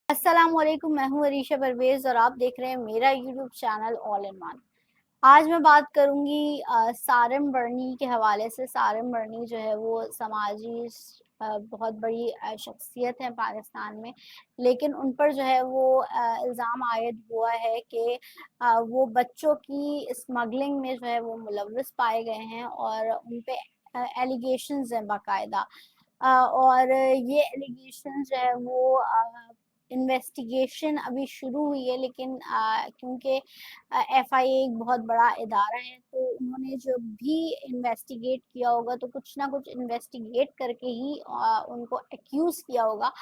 अस्सलाम वालेकुम, मैं हूँ अरीशा परवेज़ और आप देख रहे हैं मेरा YouTube channel all in one. आज मैं बात करूँगी सारम बर्नी के हवाले से। सारम बर्नी जो है वो समाजी बहुत बड़ी शख्सियत है पाकिस्तान में, लेकिन उन पर जो है वो इल्ज़ाम आयद हुआ है कि वो बच्चों की स्मगलिंग में जो है वो मुलव्वस पाए गए हैं और उन पे एलिगेशंस हैं बाकायदा। और ये एलिगेशंस जो है वो इन्वेस्टिगेशन अभी शुरू हुई है, लेकिन क्योंकि एफआईए एक बहुत बड़ा इदारा है, तो उन्होंने जो भी इन्वेस्टिगेट किया होगा तो कुछ ना कुछ इन्वेस्टिगेट करके ही उनको एक्यूज किया होगा।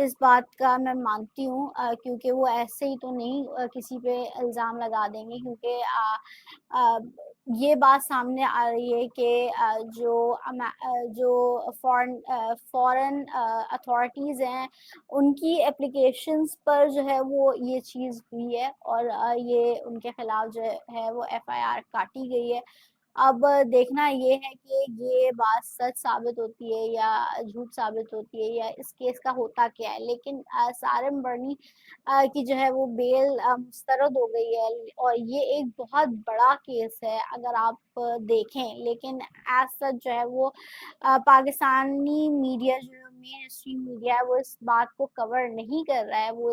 इस बात का मैं मानती हूँ, क्योंकि वो ऐसे ही तो नहीं किसी पे इल्ज़ाम लगा देंगे, क्योंकि अ, ये बात सामने आ रही है कि जो फॉरेन अथॉरिटीज़ हैं, उनकी एप्लीकेशंस पर जो है वो ये चीज़ हुई है और ये उनके खिलाफ जो है वो एफआईआर काटी गई है। अब देखना ये है कि ये बात सच साबित होती है या झूठ साबित होती है, या इस केस का होता क्या है। लेकिन सारम बर्नी की जो है वो बेल मुस्तरद हो गई है और ये एक बहुत बड़ा केस है अगर आप देखें। लेकिन एज सच जो है वो पाकिस्तानी मीडिया जो मेन स्ट्रीम मीडिया है वो इस बात को कवर नहीं कर रहा है, वो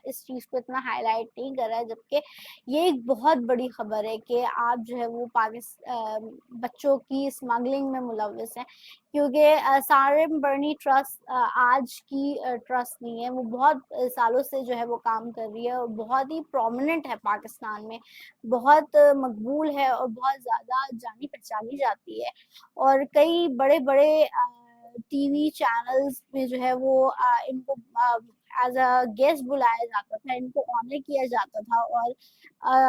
इस चीज़ को इतना हाईलाइट नहीं कर रहा है, जबकि ये एक बहुत बड़ी खबर है कि आप जो है वो बच्चों की स्मगलिंग में मुलव्वस हैं। क्योंकि सारम बर्नी ट्रस्ट आज की ट्रस्ट नहीं है, वो बहुत सालों से जो है वो काम कर रही है और बहुत ही प्रोमिनेंट है पाकिस्तान में, बहुत मकबूल है और बहुत ज़्यादा जानी पहचानी जाती है। और कई बड़े बड़े टीवी चैनल्स में जो है वो इनको एज अ गेस्ट बुलाया जाता था, इनको ऑनर किया जाता था। और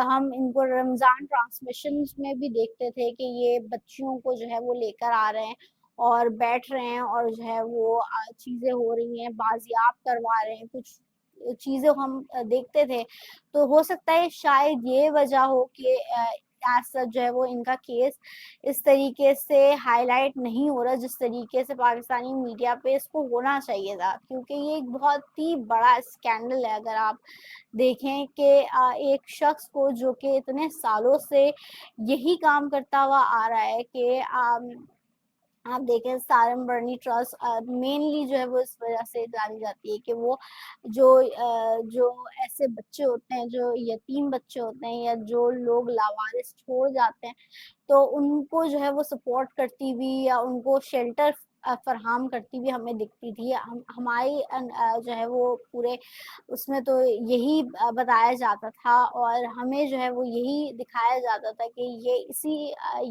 हम इनको रमज़ान ट्रांसमिशंस में भी देखते थे कि ये बच्चियों को जो है वो लेकर आ रहे हैं और बैठ रहे हैं और जो है वो चीज़ें हो रही हैं, बाजियाब करवा रहे हैं, कुछ चीज़ें हम देखते थे। तो हो सकता है शायद ये वजह हो कि एज सच जो है वो इनका केस इस तरीके से हाईलाइट नहीं हो रहा जिस तरीके से पाकिस्तानी मीडिया पे इसको होना चाहिए था, क्योंकि ये एक बहुत ही बड़ा स्कैंडल है। अगर आप देखें कि एक शख्स को जो कि इतने सालों से यही काम करता हुआ आ रहा है कि आप देखें सारम बर्नी ट्रस्ट मेनली जो है वो इस वजह से जानी जाती है कि वो जो ऐसे बच्चे होते हैं, जो यतीम बच्चे होते हैं या जो लोग लावारिस छोड़ जाते हैं, तो उनको जो है वो सपोर्ट करती हुई या उनको शेल्टर फराहम करती हुई हमें दिखती थी। हमारी जो है वो पूरे उसमें तो यही बताया जाता था और हमें जो है वो यही दिखाया जाता था कि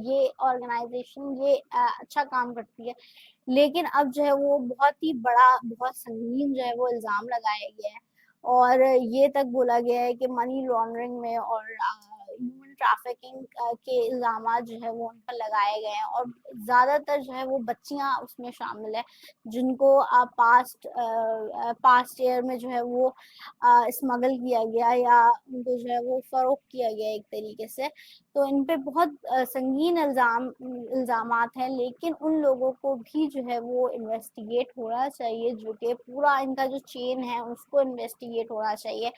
ये ऑर्गेनाइजेशन ये अच्छा काम करती है। लेकिन अब जो है वो बहुत ही बड़ा, बहुत संगीन जो है वो इल्ज़ाम लगाया गया है और ये तक बोला गया है कि मनी लॉन्ड्रिंग में और ह्यूमन ट्रैफिकिंग के इल्ज़ामात जो है वो उन पर लगाए गए हैं और ज़्यादातर जो है वो बच्चियाँ उसमें शामिल है, जिनको पास्ट ईयर में जो है वो स्मगल किया गया या उनको जो है वो फ़रोख्त किया गया एक तरीके से। तो इन पे बहुत संगीन इल्ज़ामात हैं, लेकिन उन लोगों को भी जो है वो इन्वेस्टिगेट होना चाहिए, जो कि पूरा इनका जो चेन है उसको इन्वेस्टिगेट होना चाहिए।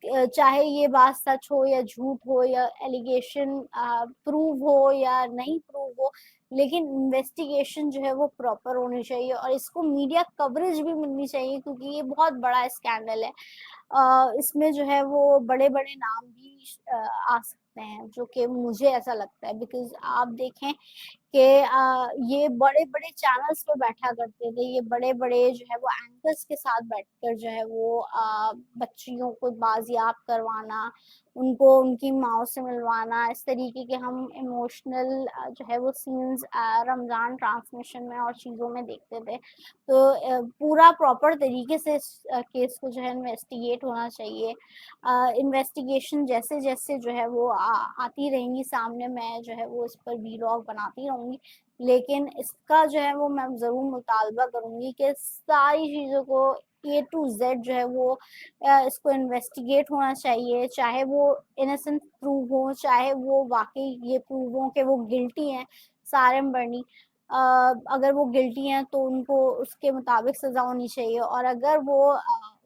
चाहे ये बात सच हो या झूठ हो या एलिगेशन प्रूव हो या नहीं प्रूव हो, लेकिन इन्वेस्टिगेशन जो है वो प्रॉपर होनी चाहिए और इसको मीडिया कवरेज भी मिलनी चाहिए, क्योंकि ये बहुत बड़ा स्कैंडल है। इसमें जो है वो बड़े-बड़े नाम भी आ सकते हैं, जो कि मुझे ऐसा लगता है, बिकॉज़ आप देखें कि ये बड़े-बड़े चैनल्स पे बैठा करते थे, ये बड़े-बड़े जो है वो एंकर्स के साथ बैठकर जो है वो बच्चियों को बाजियाब करवाना, उनको उनकी माँओं से मिलवाना, इस तरीके के हम इमोशनल जो है वो सीन्स रमज़ान ट्रांसमिशन में और चीज़ों में देखते थे। तो पूरा प्रॉपर तरीके से इस केस को जो है इन्वेस्टिगेट होना चाहिए। इन्वेस्टिगेशन जैसे-जैसे जो है वो आती रहेंगी सामने, मैं जो है वो इस पर वीलॉग बनाती रहूँगी। लेकिन इसका जो है वो मैं ज़रूर मुतालबा करूँगी कि सारी चीज़ों को ए टू ज़ेड जो है वो इसको इन्वेस्टिगेट होना चाहिए, चाहे वो इनोसेंट प्रूव हो, चाहे वो वाक़ई ये प्रूव हो कि वो गिल्टी हैं, सारम बर्नी। अगर वो गिल्टी हैं तो उनको उसके मुताबिक सज़ा होनी चाहिए और अगर वो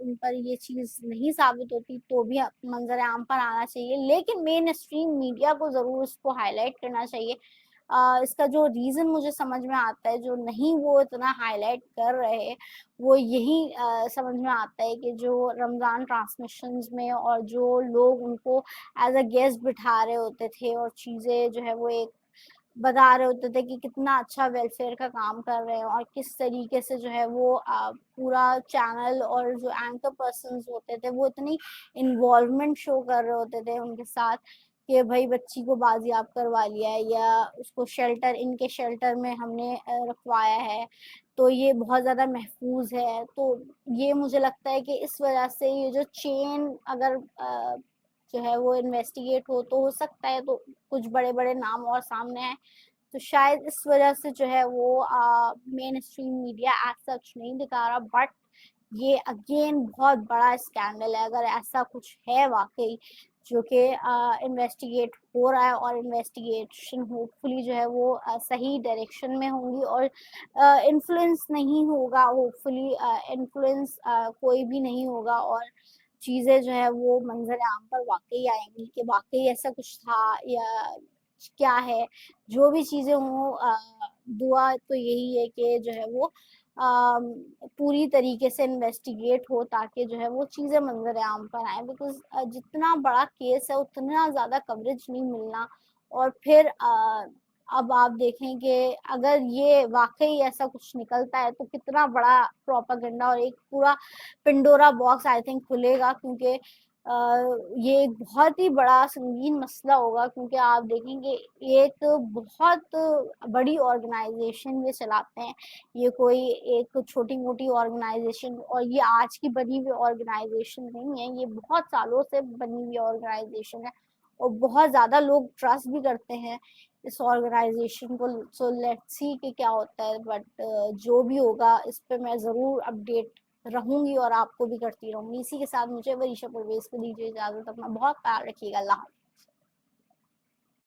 उन पर ये चीज़ नहीं साबित होती तो भी मंजर आम पर आना चाहिए, लेकिन मेन स्ट्रीम मीडिया को ज़रूर इसको हाईलाइट करना चाहिए। इसका जो रीज़न मुझे समझ में आता है, जो नहीं वो इतना हाईलाइट कर रहे, वो यही समझ में आता है कि जो रमज़ान ट्रांसमिशंस में और जो लोग उनको एज अ गेस्ट बिठा रहे होते थे और चीज़ें जो है वो एक बता रहे होते थे कि कितना अच्छा वेलफेयर का काम कर रहे हैं और किस तरीके से जो है वो पूरा चैनल और जो एंकर पर्सन्स होते थे वो इतनी इन्वॉल्वमेंट शो कर रहे होते थे उनके साथ कि भाई बच्ची को बाजियाब करवा लिया है या उसको शेल्टर, इनके शेल्टर में हमने रखवाया है, तो ये बहुत ज़्यादा महफूज है। तो ये मुझे लगता है कि इस वजह से ये जो चेन अगर जो है वो इन्वेस्टिगेट हो सकता है तो कुछ बड़े बड़े नाम और सामने आए, तो शायद इस वजह से जो है वो मेन स्ट्रीम मीडिया एज सच नहीं दिखा रहा। बट ये अगेन बहुत बड़ा स्कैंडल है अगर ऐसा कुछ है वाकई जो कि इन्वेस्टिगेट हो रहा है, और इन्वेस्टिगेशन होपफुली जो है वो सही डायरेक्शन में होंगी और इन्फ्लुएंस नहीं होगा, होपफुली इन्फ्लुएंस कोई भी नहीं होगा और चीज़ें जो है वो मंजर आम पर वाकई आएंगी कि वाकई ऐसा कुछ था या क्या है। जो भी चीज़ें हों, दुआ तो यही है कि जो है वो पूरी तरीके से इन्वेस्टिगेट हो ताकि जो है वो चीज़ें मंजर आम पर आए, बिकॉज जितना बड़ा केस है उतना ज़्यादा कवरेज नहीं मिलना। और फिर अब आप देखें कि अगर ये वाकई ऐसा कुछ निकलता है तो कितना बड़ा प्रोपागेंडा और एक पूरा पिंडोरा बॉक्स आई थिंक खुलेगा, क्योंकि ये एक बहुत ही बड़ा संगीन मसला होगा, क्योंकि आप देखेंगे एक बहुत बड़ी ऑर्गेनाइजेशन ये चलाते हैं, ये कोई एक छोटी मोटी ऑर्गेनाइजेशन, और ये आज की बनी हुई ऑर्गेनाइजेशन नहीं है, ये बहुत सालों से बनी हुई ऑर्गेनाइजेशन है और बहुत ज़्यादा लोग ट्रस्ट भी करते हैं इस ऑर्गेनाइजेशन को। सो लेट्स सी कि क्या होता है, बट जो भी होगा इस पे मैं ज़रूर अपडेट रहूंगी और आपको भी करती रहूंगी। इसी के साथ मुझे वरीशा परवेज को दीजिए इजाज़त। अपना बहुत ख्याल रखिएगा। अल्लाह।